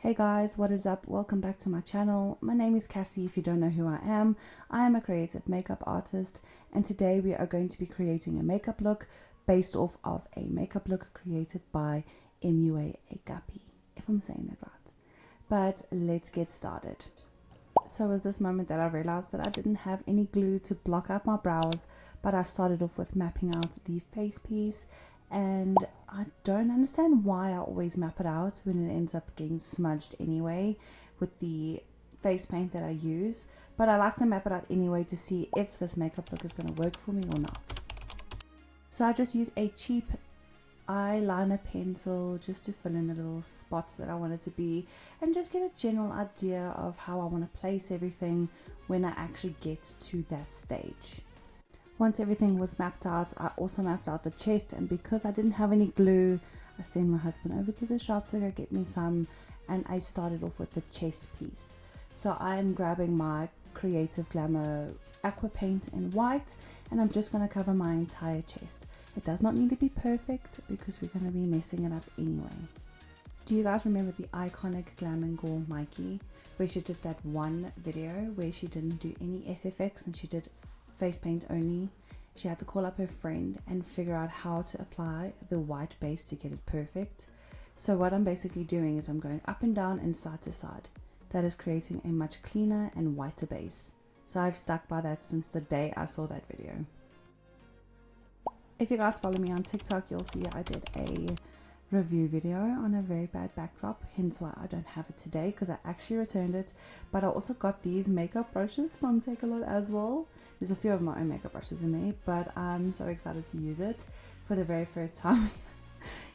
Hey guys, what is up? Welcome back to my channel. My name is Cassie. If you don't know who I am a creative makeup artist, and today we are going to be creating a makeup look based off of a makeup look created by MUA Agapi, if I'm saying that right. But let's get started. So it was this moment that I realized that I didn't have any glue to block out my brows, but I started off with mapping out the face piece, and I don't understand why I always map it out when it ends up getting smudged anyway with the face paint that I use, but I like to map it out anyway to see if this makeup look is going to work for me or not. So I just use a cheap eyeliner pencil just to fill in the little spots that I want it to be and just get a general idea of how I want to place everything when I actually get to that stage. Once everything was mapped out, I also mapped out the chest, and because I didn't have any glue, I sent my husband over to the shop to go get me some, and I started off with the chest piece. So I'm grabbing my Creative Glamour Aqua paint in white, and I'm just going to cover my entire chest. It does not need to be perfect because we're going to be messing it up anyway. Do you guys remember the iconic Glam & Gore Mikey, where she did that one video where she didn't do any SFX and she did face paint only? She had to call up her friend and figure out how to apply the white base to get it perfect. So what I'm basically doing is I'm going up and down and side to side. That is creating a much cleaner and whiter base. So I've stuck by that since the day I saw that video. If you guys follow me on TikTok, you'll see I did a review video on a very bad backdrop, hence why I don't have it today, because I actually returned it. But I also got these makeup brushes from Take A Lot as well. There's a few of my own makeup brushes in there, but I'm so excited to use it for the very first time.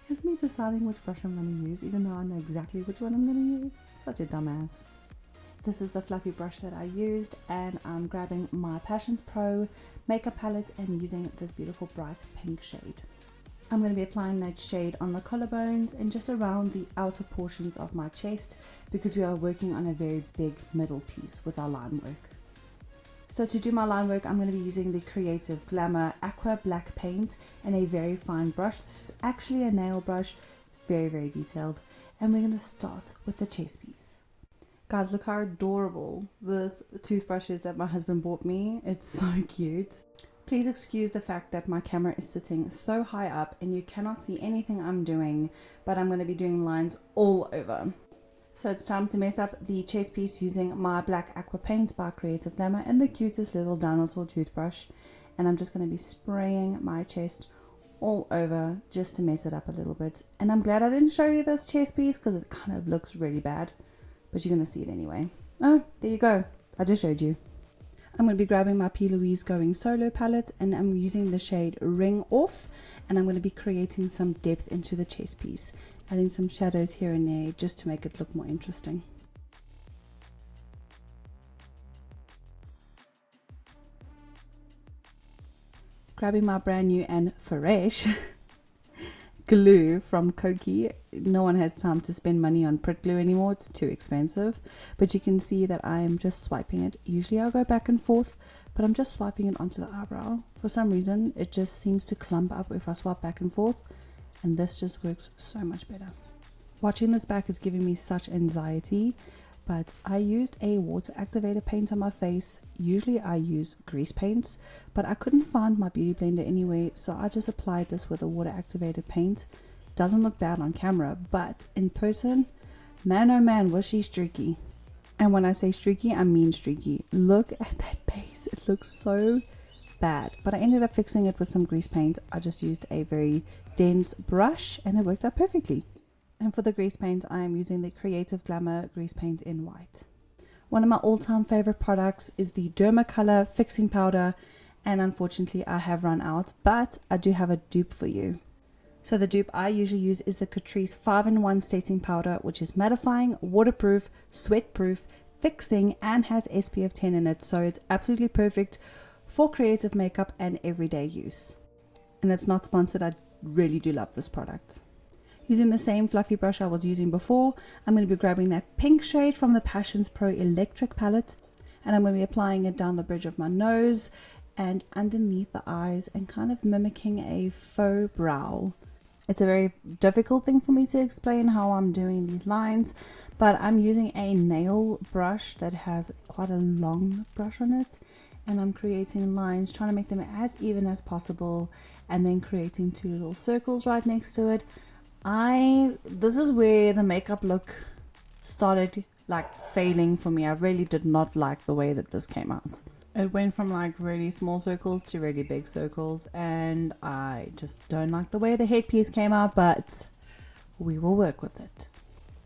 It's me deciding which brush I'm going to use, even though I know exactly which one I'm going to use. Such a dumbass. This is the fluffy brush that I used, and I'm grabbing my Passions Pro makeup palette and using this beautiful bright pink shade. I'm going to be applying that shade on the collarbones and just around the outer portions of my chest, because we are working on a very big middle piece with our line work. So to do my line work, I'm going to be using the Creative Glamour Aqua black paint and a very fine brush. This is actually a nail brush. It's very, very detailed. And we're going to start with the chest piece. Guys, look how adorable this toothbrush is that my husband bought me. It's so cute. Please excuse the fact that my camera is sitting so high up and you cannot see anything I'm doing, but I'm going to be doing lines all over. So it's time to mess up the chest piece using my black aqua paint by Creative Glamour and the cutest little dinosaur toothbrush. And I'm just going to be spraying my chest all over just to mess it up a little bit. And I'm glad I didn't show you this chest piece because it kind of looks really bad, but you're going to see it anyway. Oh, there you go. I just showed you. I'm going to be grabbing my P. Louise Going Solo palette, and I'm using the shade Ring Off, and I'm going to be creating some depth into the chest piece, adding some shadows here and there just to make it look more interesting. Grabbing my brand new and fresh glue from Koki. No one has time to spend money on Pritt glue anymore, it's too expensive, but you can see that I'm just swiping it. Usually I'll go back and forth, but I'm just swiping it onto the eyebrow. For some reason it just seems to clump up if I swipe back and forth, and this just works so much better. Watching this back is giving me such anxiety, but I used a water activator paint on my face. Usually I use grease paints, but I couldn't find my beauty blender anyway, so I just applied this with a water activated paint. Doesn't look bad on camera, but in person, man oh man, was she streaky. And when I say streaky, I mean streaky. Look at that base, it looks so bad, but I ended up fixing it with some grease paint. I just used a very dense brush and it worked out perfectly. And for the grease paint, I am using the Creative Glamour grease paint in white. One of my all-time favorite products is the Dermacolor fixing powder, and unfortunately I have run out, but I do have a dupe for you. So the dupe I usually use is the Catrice 5-in-1 setting powder, which is mattifying, waterproof, sweat-proof, fixing, and has SPF 10 in it, so it's absolutely perfect for creative makeup and everyday use. And it's not sponsored, I really do love this product. Using the same fluffy brush I was using before, I'm going to be grabbing that pink shade from the Passions Pro Electric palette, and I'm going to be applying it down the bridge of my nose and underneath the eyes and kind of mimicking a faux brow. It's a very difficult thing for me to explain how I'm doing these lines, but I'm using a nail brush that has quite a long brush on it, and I'm creating lines, trying to make them as even as possible, and then creating 2 little circles right next to it. This is where the makeup look started like failing for me. I really did not like the way that this came out. It went from like really small circles to really big circles, and I just don't like the way the headpiece came out, but we will work with it.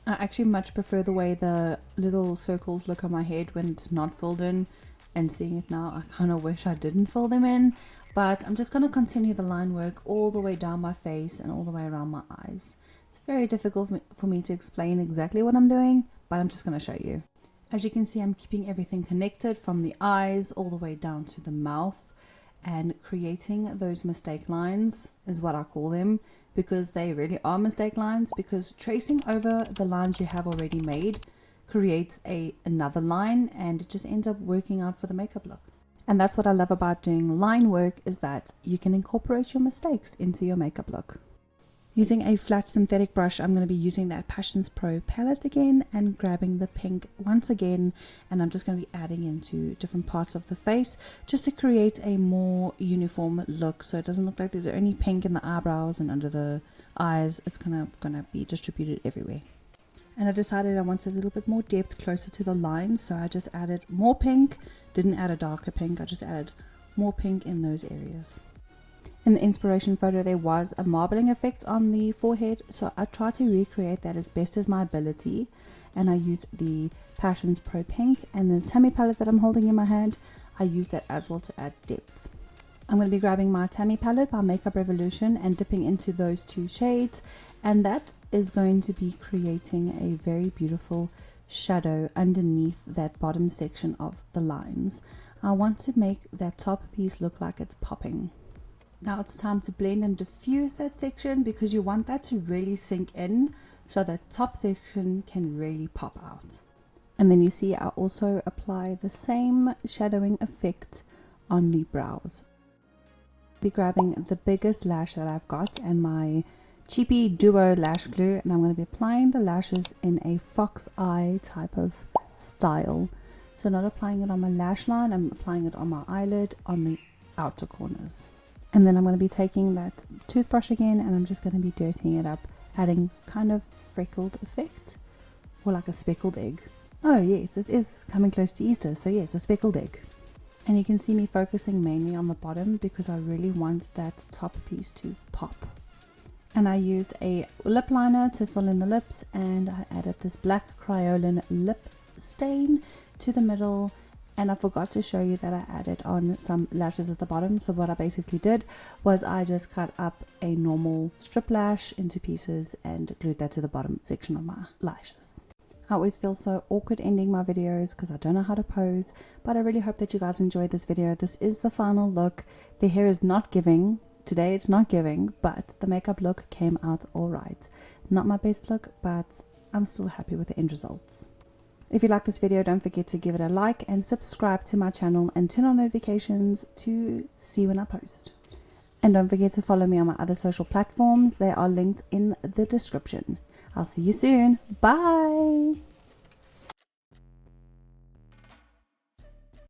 I actually much prefer the way the little circles look on my head when it's not filled in, and seeing it now, I kind of wish I didn't fill them in, but I'm just going to continue the line work all the way down my face and all the way around my eyes. It's very difficult for me to explain exactly what I'm doing, but I'm just going to show you. As you can see, I'm keeping everything connected from the eyes all the way down to the mouth, and creating those mistake lines is what I call them, because they really are mistake lines, because tracing over the lines you have already made creates another line, and it just ends up working out for the makeup look. And that's what I love about doing line work, is that you can incorporate your mistakes into your makeup look. Using a flat synthetic brush, I'm going to be using that Passions Pro palette again and grabbing the pink once again, and I'm just going to be adding into different parts of the face just to create a more uniform look, so it doesn't look like there's only pink in the eyebrows and under the eyes. It's gonna be distributed everywhere. And I decided I wanted a little bit more depth closer to the line, so I just added more pink. Didn't add a darker pink, I just added more pink in those areas. In the inspiration photo, there was a marbling effect on the forehead, so I tried to recreate that as best as my ability, and I used the Passions Pro Pink and the Tammy Palette that I'm holding in my hand. I used that as well to add depth. I'm going to be grabbing my Tammy Palette by Makeup Revolution and dipping into those 2 shades, and that is going to be creating a very beautiful shadow underneath that bottom section of the lines. I want to make that top piece look like it's popping. Now it's time to blend and diffuse that section, because you want that to really sink in so that top section can really pop out. And then you see I also apply the same shadowing effect on the brows. I'll be grabbing the biggest lash that I've got and my cheapy duo lash glue, and I'm going to be applying the lashes in a fox eye type of style. So not applying it on my lash line, I'm applying it on my eyelid on the outer corners. And then I'm going to be taking that toothbrush again, and I'm just going to be dirtying it up, adding kind of freckled effect, or like a speckled egg. Oh yes, it is coming close to Easter, so yes, a speckled egg. And you can see me focusing mainly on the bottom because I really want that top piece to pop. And I used a lip liner to fill in the lips, and I added this black Crayolan lip stain to the middle. And I forgot to show you that I added on some lashes at the bottom. So what I basically did was I just cut up a normal strip lash into pieces and glued that to the bottom section of my lashes. I always feel so awkward ending my videos because I don't know how to pose, but I really hope that you guys enjoyed this video. This is the final look. The hair is not giving. Today it's not giving, but the makeup look came out alright. Not my best look, but I'm still happy with the end results. If you like this video, don't forget to give it a like and subscribe to my channel and turn on notifications to see when I post. And don't forget to follow me on my other social platforms. They are linked in the description. I'll see you soon. Bye!